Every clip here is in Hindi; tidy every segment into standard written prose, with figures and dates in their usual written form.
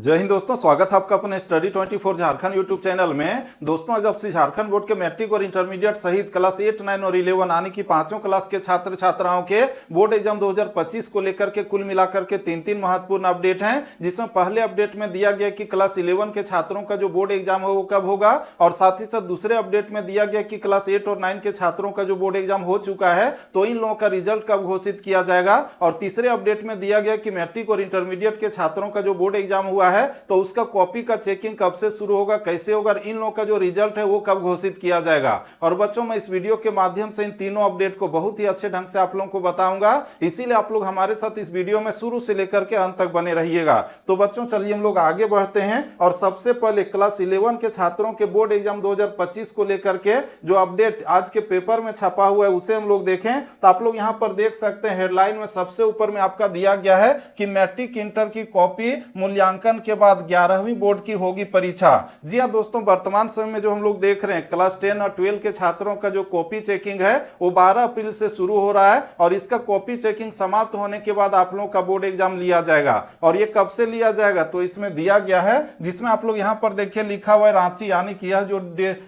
जय हिंद दोस्तों, स्वागत है आपका अपने स्टडी 24 झारखंड यूट्यूब चैनल में। दोस्तों, आज आपसे झारखंड बोर्ड के मैट्रिक और इंटरमीडिएट सहित क्लास 8, 9 और 11 यानी कि पांचों क्लास के छात्र छात्राओं के बोर्ड एग्जाम 2025 को लेकर के कुल मिलाकर के तीन महत्वपूर्ण अपडेट हैं, जिसमें पहले अपडेट में दिया गया कि क्लास 11 के छात्रों का जो बोर्ड एग्जाम है वो कब होगा, और साथ ही साथ दूसरे अपडेट में दिया गया कि क्लास 8 और 9 के छात्रों का जो बोर्ड एग्जाम हो चुका है तो इन लोगों का रिजल्ट कब घोषित किया जाएगा। और तीसरे अपडेट में दिया गया कि मैट्रिक और इंटरमीडिएट के छात्रों का जो बोर्ड एग्जाम हुआ है तो उसका कॉपी का चेकिंग कब से शुरू होगा, कैसे होगा, इन लोगों का जो रिजल्ट है वो कब घोषित किया जाएगा। और बच्चों, मैं इस वीडियो के माध्यम से इन तीनों अपडेट को बहुत ही अच्छे ढंग से आप लोगों को बताऊंगा, इसीलिए आप लोग हमारे साथ इस वीडियो में शुरू से लेकर के अंत तक बने रहिएगा। तो बच्चों, चलिए हम लोग आगे बढ़ते हैं और सबसे पहले क्लास 11 के छात्रों के बोर्ड एग्जाम 2025 को लेकर के जो अपडेट आज के पेपर में छपा हुआ है उसे हम लोग देखें। तो आप लोग यहां पर देख सकते हैं, हेडलाइन में सबसे ऊपर में आपका दिया गया है कि मैट्रिक इंटर की कॉपी मूल्यांकन के बाद 11वीं बोर्ड की होगी परीक्षा। जी हां दोस्तों, वर्तमान समय में जो हम लोग देख रहे हैं क्लास 10 और 12 के छात्रों का जो कॉपी चेकिंग है वो 12 अप्रैल से शुरू हो रहा है और इसका कॉपी चेकिंग समाप्त होने के बाद आप लोगों का बोर्ड एग्जाम लिया जाएगा। और ये कब से लिया जाएगा तो इसमें दिया गया है, जिसमें आप लोग यहां पर देखिए लिखा हुआ है रांची, यानी कि यह जो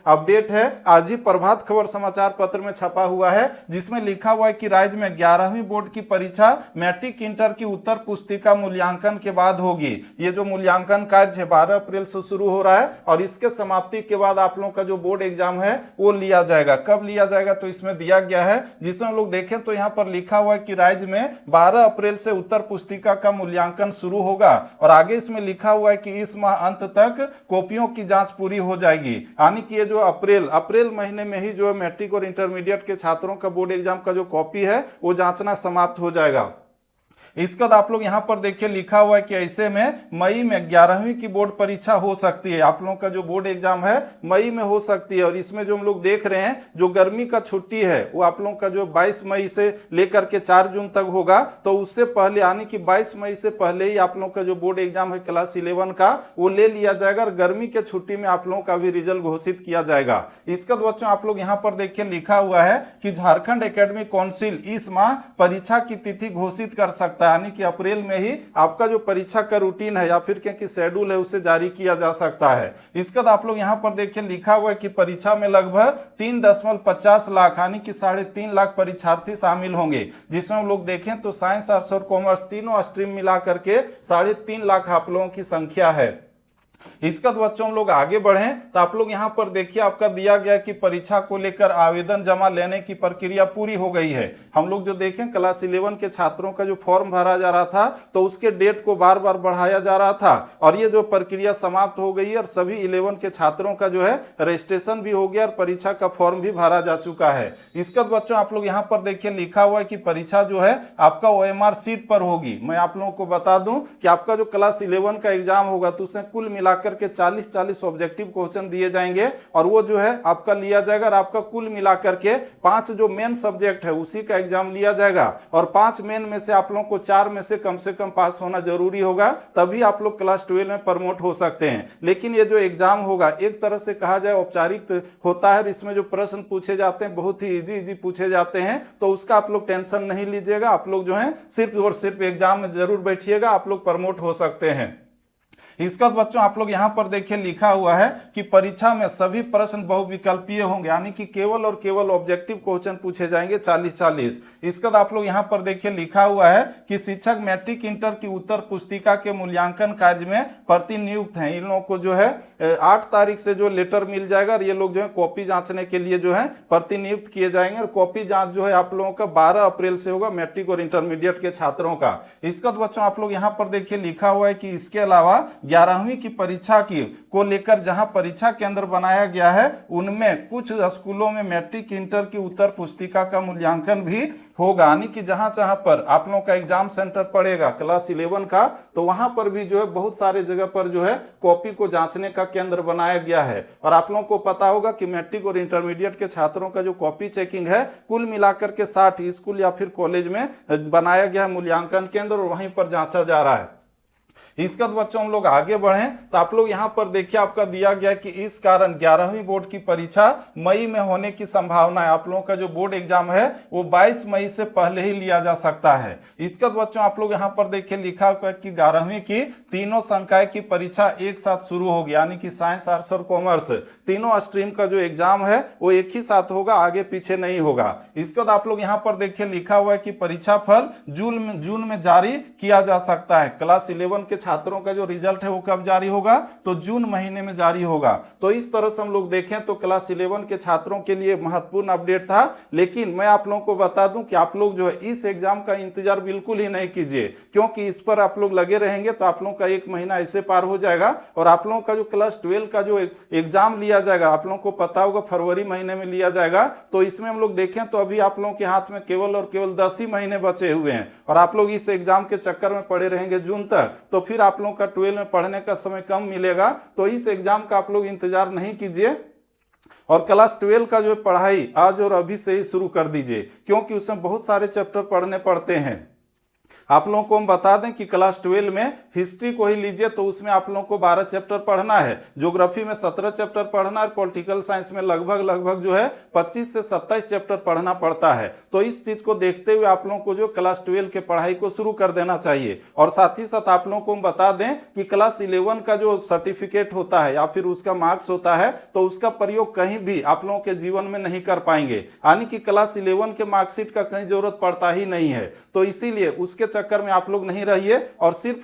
अपडेट है आज ही प्रभात खबर समाचार पत्र में छपा हुआ है, जिसमें लिखा हुआ है कि राज्य में 11वीं बोर्ड की परीक्षा मैट्रिक इंटर की उत्तर पुस्तिका मूल्यांकन के बाद होगी। ये जो मूल्यांकन कार्य है 12 अप्रैल से शुरू हो रहा है और इसके समाप्ति के बाद आप लोगों का जो बोर्ड एग्जाम है वो लिया जाएगा। कब लिया जाएगा तो इसमें दिया गया है, जिसमें हम लोग देखें तो यहां पर लिखा हुआ है कि राज्य में 12 अप्रैल से उत्तर पुस्तिका का मूल्यांकन शुरू होगा और आगे इसमें लिखा हुआ है कि इस माह अंत तक कॉपियों की जांच पूरी हो जाएगी। यानी कि ये जो अप्रैल महीने में ही जो मैट्रिक और इंटरमीडिएट के छात्रों का बोर्ड एग्जाम का जो कॉपी है वो जांचना समाप्त हो जाएगा। इसके बाद आप लोग यहां पर देखिए लिखा हुआ है कि ऐसे में मई में 11वीं की बोर्ड परीक्षा हो सकती है। आप लोगों का जो बोर्ड एग्जाम है मई में हो सकती है और इसमें जो हम लोग देख रहे हैं जो गर्मी का छुट्टी है वो आप लोगों का जो 22 मई से लेकर के 4 जून तक होगा, तो उससे पहले यानी कि 22 मई से पहले ही आप लोगों का जो बोर्ड एग्जाम है क्लास 11 का वो ले लिया जाएगा और गर्मी के छुट्टी में आप लोगों का भी रिजल्ट घोषित किया जाएगा। इसका बच्चों आप लोग यहाँ पर देखिए लिखा हुआ है कि झारखंड एकेडमिक काउंसिल इस माह परीक्षा की तिथि घोषित कर सकता है, यानी कि अप्रैल में ही आपका जो परीक्षा का रूटीन है या फिर क्या शेड्यूल है उसे जारी किया जा सकता है। इसके बाद आप लोग यहां पर देखिए लिखा हुआ है कि परीक्षा में लगभग 3.50 लाख यानी कि 3.5 लाख परीक्षार्थी शामिल होंगे, जिसमें हम लोग देखें तो साइंस, आर्ट्स और कॉमर्स तीनों स्ट्रीम मिला करके 3.5 लाख आप लोगों की संख्या है। इसका तो बच्चों हम लोग आगे बढ़ें तो आप लोग यहां पर देखिए आपका दिया गया कि परीक्षा को लेकर आवेदन जमा लेने की प्रक्रिया पूरी हो गई है। हम लोग जो देखें क्लास 11 के छात्रों का जो फॉर्म भरा जा रहा था तो उसके डेट को बार बार बढ़ाया जा रहा था और ये जो प्रक्रिया समाप्त हो गई है और सभी 11 के छात्रों का जो है रजिस्ट्रेशन भी हो गया और परीक्षा का फॉर्म भी भरा जा चुका है। इसका बच्चों आप लोग यहाँ पर देखिए लिखा हुआ है कि परीक्षा जो है आपका OMR सीट पर होगी। मैं आप लोगों को बता दूं कि आपका जो क्लास 11 का एग्जाम होगा तो उसमें कुल मिलाकर के 40 ऑब्जेक्टिव क्वेश्चन दिए जाएंगे और वो जो है आपका लिया जाएगा और आपका कुल मिलाकर के 5 जो मेन सब्जेक्ट है उसी का एग्जाम लिया जाएगा और 5 मेन में से आप लोगों को 4 में से कम पास होना जरूरी होगा, तभी आप लोग क्लास 12 में प्रमोट हो सकते हैं। लेकिन ये जो एग्जाम होगा एक तरह से कहा जाए औपचारिक होता है, इसमें जो प्रश्न पूछे जाते हैं बहुत ही इजी पूछे जाते हैं, तो उसका आप लोग टेंशन नहीं लीजिएगा। आप लोग जो है सिर्फ और सिर्फ एग्जाम में जरूर बैठिएगा, आप लोग प्रमोट हो सकते हैं। इसका बच्चों आप लोग यहां पर देखिए लिखा हुआ है कि परीक्षा में सभी प्रश्न बहुविकल्पीय होंगे, यानी कि केवल और केवल ऑब्जेक्टिव क्वेश्चन पूछे जाएंगे 40। इसका आप लोग यहां पर देखिए लिखा हुआ है कि शिक्षक मैट्रिक इंटर की उत्तर पुस्तिका के मूल्यांकन कार्य में प्रतिनियुक्त हैं। इन लोगों को जो है 8 तारीख से जो लेटर मिल जाएगा और ये लोग जो है कॉपी जांचने के लिए जो है प्रतिनियुक्त किए जाएंगे और कॉपी जांच जो है आप लोगों का 12 अप्रैल से होगा मैट्रिक और इंटरमीडिएट के छात्रों का। इसका बच्चों आप लोग यहां पर देखिए लिखा हुआ है कि इसके अलावा 11वीं की परीक्षा की को लेकर जहां परीक्षा केंद्र बनाया गया है उनमें कुछ स्कूलों में मैट्रिक इंटर की उत्तर पुस्तिका का मूल्यांकन भी होगा, यानी कि जहां जहां पर आप लोगों का एग्जाम सेंटर पड़ेगा क्लास 11 का तो वहां पर भी जो है बहुत सारे जगह पर जो है कॉपी को जांचने का केंद्र बनाया गया है। और आप लोगों को पता होगा कि मैट्रिक और इंटरमीडिएट के छात्रों का जो कॉपी चेकिंग है कुल मिलाकर के 60 स्कूल या फिर कॉलेज में बनाया गया मूल्यांकन केंद्र और वहीं पर जांचा जा रहा है। इसके बाद बच्चों हम लोग आगे बढ़े तो आप लोग यहाँ पर देखिए आपका दिया गया कि इस कारण 11वीं बोर्ड की परीक्षा मई में होने की संभावना है। आप लोगों का जो बोर्ड एग्जाम है वो 22 मई से पहले ही लिया जा सकता है। इसके बाद बच्चों आप लोग यहाँ पर देखिए लिखा हुआ कि 11वीं की तीनों संकाय की परीक्षा एक साथ शुरू होगी, यानी कि साइंस, आर्ट्स और कॉमर्स तीनों स्ट्रीम का जो एग्जाम है वो एक ही साथ होगा, आगे पीछे नहीं होगा। इसके बाद आप लोग यहाँ पर देखिए लिखा हुआ है कि परीक्षा फल जून में जारी किया जा सकता है। क्लास 11 के छात्रों का जो रिजल्ट है वो कब जारी होगा, तो जून महीने में जारी होगा। तो इस तरह से हम लोग देखें तो क्लास 11 के छात्रों के लिए महत्वपूर्ण अपडेट था। लेकिन मैं आप लोगों को बता दूं कि आप लोग जो है इस एग्जाम का इंतजार बिल्कुल ही नहीं कीजिए, क्योंकि इस पर आप लोग लगे रहेंगे तो आप लोगों का एक महीना ऐसे पार हो जाएगा। और आप लोगों का जो क्लास 12 का जो एग्जाम लिया जाएगा, आप लोगों को पता होगा फरवरी महीने में लिया जाएगा। तो इसमें हम लोग देखें तो अभी आप लोगों के हाथ में केवल और केवल 10 ही महीने बचे हुए हैं, और आप लोग इस एग्जाम के चक्कर में पड़े रहेंगे जून तक, तो फिर आप लोगों का 12 में पढ़ने का समय कम मिलेगा। तो इस एग्जाम का आप लोग इंतजार नहीं कीजिए और क्लास 12 का जो पढ़ाई आज और अभी से ही शुरू कर दीजिए, क्योंकि उसमें बहुत सारे चैप्टर पढ़ने पड़ते हैं। आप लोगों को हम बता दें कि क्लास 12 में हिस्ट्री को ही लीजिए तो उसमें आप लोगों को 12 चैप्टर पढ़ना है, ज्योग्राफी में 17 चैप्टर पढ़ना है, पॉलिटिकल साइंस में लगभग जो है 25 से 27 चैप्टर पढ़ना पड़ता है। तो इस चीज को देखते हुए आप लोगों को जो क्लास 12 के पढ़ाई को शुरू कर देना चाहिए। और साथ ही साथ आप लोगों को हम बता दें कि क्लास 11 का जो सर्टिफिकेट होता है या फिर उसका मार्क्स होता है तो उसका प्रयोग कहीं भी आप लोगों के जीवन में नहीं कर पाएंगे, यानी कि क्लास 11 के मार्कशीट का कहीं जरूरत पड़ता ही नहीं है। तो इसीलिए उसके चक्कर में आप लोग नहीं रहिए और सिर्फ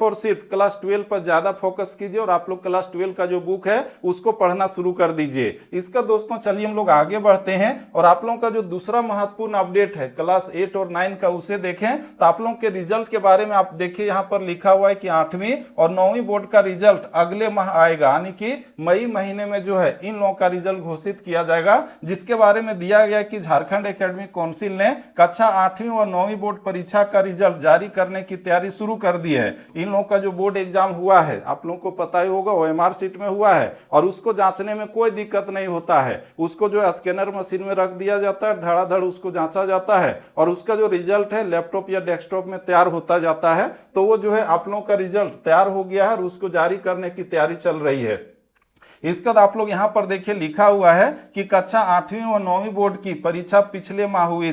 क्लास 12 पर ज्यादा फोकस कीजिए और आप लोग क्लास 12 का जो बुक है उसको पढ़ना शुरू कर दीजिए। इसका दोस्तों चलिए हम लोग आगे बढ़ते हैं और आप लोगों का जो दूसरा महत्वपूर्ण अपडेट है क्लास 8 और 9 का उसे देखें तो आप लोगों के रिजल्ट के बारे में आप देखिए यहाँ पर लिखा हुआ है कि 8वीं और 9वीं बोर्ड का रिजल्ट अगले माह आएगा, यानी कि मई महीने में जो है इन लोगों का रिजल्ट घोषित किया जाएगा, जिसके बारे में दिया गया कि झारखंड एकेडमिक काउंसिल ने कक्षा 8वीं और 9वीं बोर्ड परीक्षा का रिजल्ट जारी करने की तैयारी शुरू कर दी है। इन लोगों का जो बोर्ड एग्जाम हुआ है आप लोगों को पता ही होगा OMR शीट में हुआ है और उसको जांचने में कोई दिक्कत नहीं होता है। उसको जो स्कैनर मशीन में रख दिया जाता है, धड़ाधड़ उसको जांचा जाता है और उसका जो रिजल्ट है लैपटॉप या डेस्कटॉप में तैयार होता जाता है। तो वो जो है आप लोगों का रिजल्ट तैयार हो गया है और उसको जारी करने की तैयारी चल रही है। इसके बाद आप लोग यहाँ पर देखिए लिखा हुआ है कि कक्षा 8वीं और 9वीं बोर्ड की परीक्षा पिछले माह हुई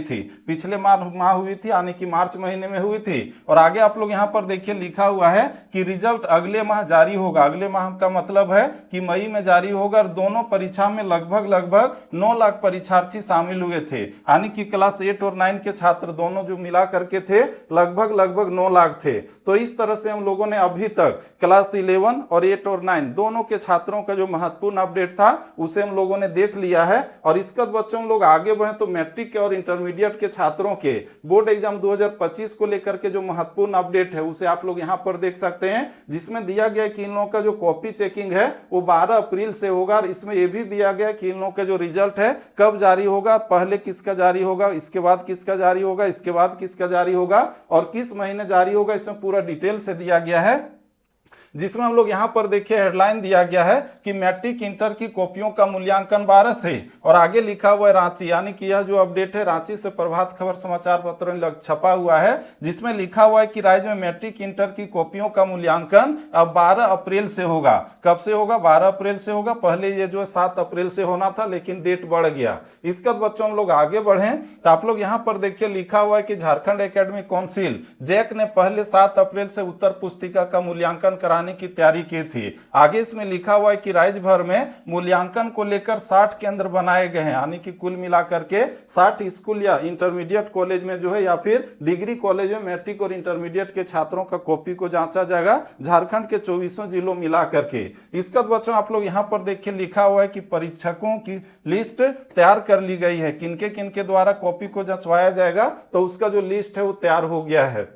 थी, यानी कि मार्च महीने में हुई थी। और आगे आप लोग यहाँ पर देखिए लिखा हुआ है कि रिजल्ट अगले माह जारी होगा। अगले माह का मतलब है कि मई में जारी होगा और दोनों परीक्षा में लगभग 9 लाख परीक्षार्थी शामिल हुए थे, यानी कि क्लास 8 और 9 के छात्र दोनों जो मिला करके थे लगभग 9 लाख थे। तो इस तरह से हम लोगों ने अभी तक क्लास 11 और 8 और 9 दोनों के छात्रों का जो महत्वपूर्ण अपडेट था उसे हम लोगों ने देख लिया है। और इसके बाद बच्चों हम लोग आगे बढ़े तो मैट्रिक के और इंटरमीडिएट के छात्रों के बोर्ड एग्जाम 2025 को लेकर के जो महत्वपूर्ण अपडेट है उसे आप लोग यहां पर देख सकते हैं, जिसमें दिया गया कि इन लोगों का जो कॉपी चेकिंग है वो 12 अप्रैल से होगा। और इसमें यह भी दिया गया कि इन लोगों का जो रिजल्ट है कब जारी होगा, पहले किसका जारी होगा, इसके बाद किसका जारी होगा, इसके बाद किसका जारी होगा और किस महीने जारी होगा, इसमें पूरा डिटेल से दिया गया है। जिसमें हम लोग यहाँ पर देखिए हेडलाइन दिया गया है कि मैट्रिक इंटर की कॉपियों का मूल्यांकन 12 से, और आगे लिखा हुआ है रांची, यानी कि यह जो अपडेट है रांची से प्रभात खबर समाचार पत्र में छपा हुआ है, जिसमें लिखा हुआ है कि राज्य में मैट्रिक इंटर की कॉपियों का मूल्यांकन अब 12 अप्रैल से होगा। कब से होगा? 12 अप्रैल से होगा। पहले ये जो है 7 अप्रैल से होना था, लेकिन डेट बढ़ गया। इसके बाद बच्चों हम लोग आगे बढ़े तो आप लोग यहाँ पर देखिए लिखा हुआ है कि झारखंड एकेडमिक काउंसिल जैक ने पहले 7 अप्रैल से उत्तर पुस्तिका का मूल्यांकन कराने की तैयारी की थी। आगे इसमें लिखा हुआ है कि राज्य भर में मूल्यांकन को लेकर 60 केंद्र बनाए गए हैं, यानी कि कुल मिलाकर के 60 स्कूल या इंटरमीडिएट कॉलेज में जो है या फिर डिग्री कॉलेज में मैट्रिक और इंटरमीडिएट के छात्रों का कॉपी को जांचा जाएगा, झारखंड के 24 जिलों मिला करके। इसका बच्चों आप लोग यहाँ पर देखिए लिखा हुआ है कि परीक्षकों की लिस्ट तैयार कर ली गई है, किनके किनके द्वारा कॉपी को जंचवाया जाएगा, तो उसका जो लिस्ट है वो तैयार हो गया है।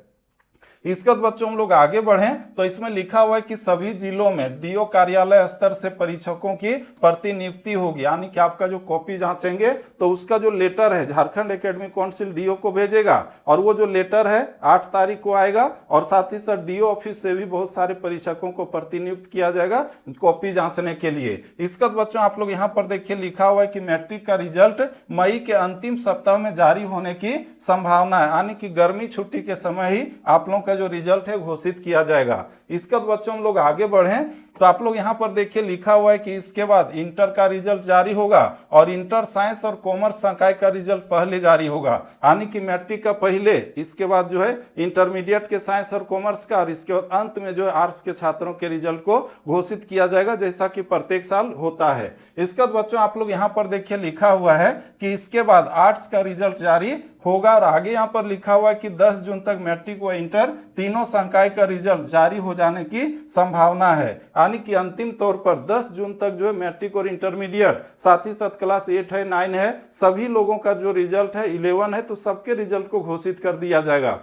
इसके बाद बच्चों हम लोग आगे बढ़ें तो इसमें लिखा हुआ है कि सभी जिलों में डीओ कार्यालय स्तर से परीक्षकों की प्रतिनियुक्ति होगी, यानी कि आपका जो कॉपी जांचेंगे तो उसका जो लेटर है झारखंड एकेडमिक काउंसिल डीओ को भेजेगा और वो जो लेटर है 8 तारीख को आएगा। और साथ ही साथ डीओ ऑफिस से भी बहुत सारे परीक्षकों को प्रतिनियुक्त किया जाएगा कॉपी जांचने के लिए। इसके बाद बच्चों आप लोग यहाँ पर देखिए लिखा हुआ है कि मैट्रिक का रिजल्ट मई के अंतिम सप्ताह में जारी होने की संभावना है, यानी कि गर्मी छुट्टी के समय ही आप लोग का जो रिजल्ट है घोषित किया जाएगा। इसके बाद बच्चों हम लोग आगे बढ़ें तो आप लोग यहाँ पर देखिए लिखा हुआ है कि इसके बाद इंटर का रिजल्ट जारी होगा और इंटर साइंस और कॉमर्स संकाय का रिजल्ट पहले जारी होगा, यानी कि मैट्रिक का पहले, इसके बाद जो है इंटरमीडिएट के साइंस और कॉमर्स का, और इसके बाद अंत में जो है आर्ट्स के छात्रों के रिजल्ट को घोषित किया जाएगा, जैसा कि प्रत्येक साल होता है। इसके बाद बच्चों आप लोग यहाँ पर देखिए लिखा हुआ है कि इसके बाद आर्ट्स का रिजल्ट जारी होगा और आगे यहाँ पर लिखा हुआ है कि 10 जून तक मैट्रिक व इंटर तीनों संकाय का रिजल्ट जारी हो जाने की संभावना है, यानी कि अंतिम तौर पर 10 जून तक जो है मैट्रिक और इंटरमीडिएट, साथ ही साथ क्लास 8 है, 9 है, सभी लोगों का जो रिजल्ट है, 11 है, तो सबके रिजल्ट को घोषित कर दिया जाएगा।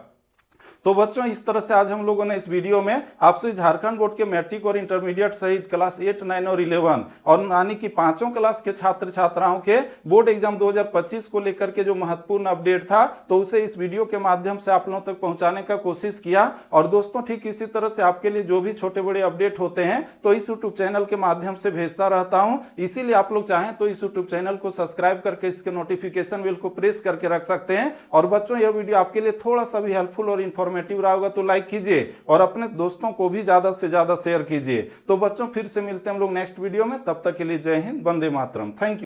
तो बच्चों इस तरह से आज हम लोगों ने इस वीडियो में आपसे झारखंड बोर्ड के मैट्रिक और इंटरमीडिएट सहित क्लास 8, 9 और 11 और यानी कि पांचों क्लास के छात्र छात्राओं के बोर्ड एग्जाम 2025 को लेकर के जो महत्वपूर्ण अपडेट था, तो उसे इस वीडियो के माध्यम से आप लोगों तक पहुंचाने का कोशिश किया। और दोस्तों ठीक इसी तरह से आपके लिए जो भी छोटे बड़े अपडेट होते हैं तो इस यूट्यूब चैनल के माध्यम से भेजता रहता हूं, इसीलिए आप लोग चाहें तो इस यूट्यूब चैनल को सब्सक्राइब करके इसके नोटिफिकेशन बेल को प्रेस करके रख सकते हैं। और बच्चों यह वीडियो आपके लिए थोड़ा सा भी हेल्पफुल और इन्फॉर्मेटिव रहा होगा तो लाइक कीजिए और अपने दोस्तों को भी ज्यादा से ज्यादा शेयर कीजिए। तो बच्चों फिर से मिलते हैं हम लोग नेक्स्ट वीडियो में, तब तक के लिए जय हिंद, वंदे मातरम, थैंक यू।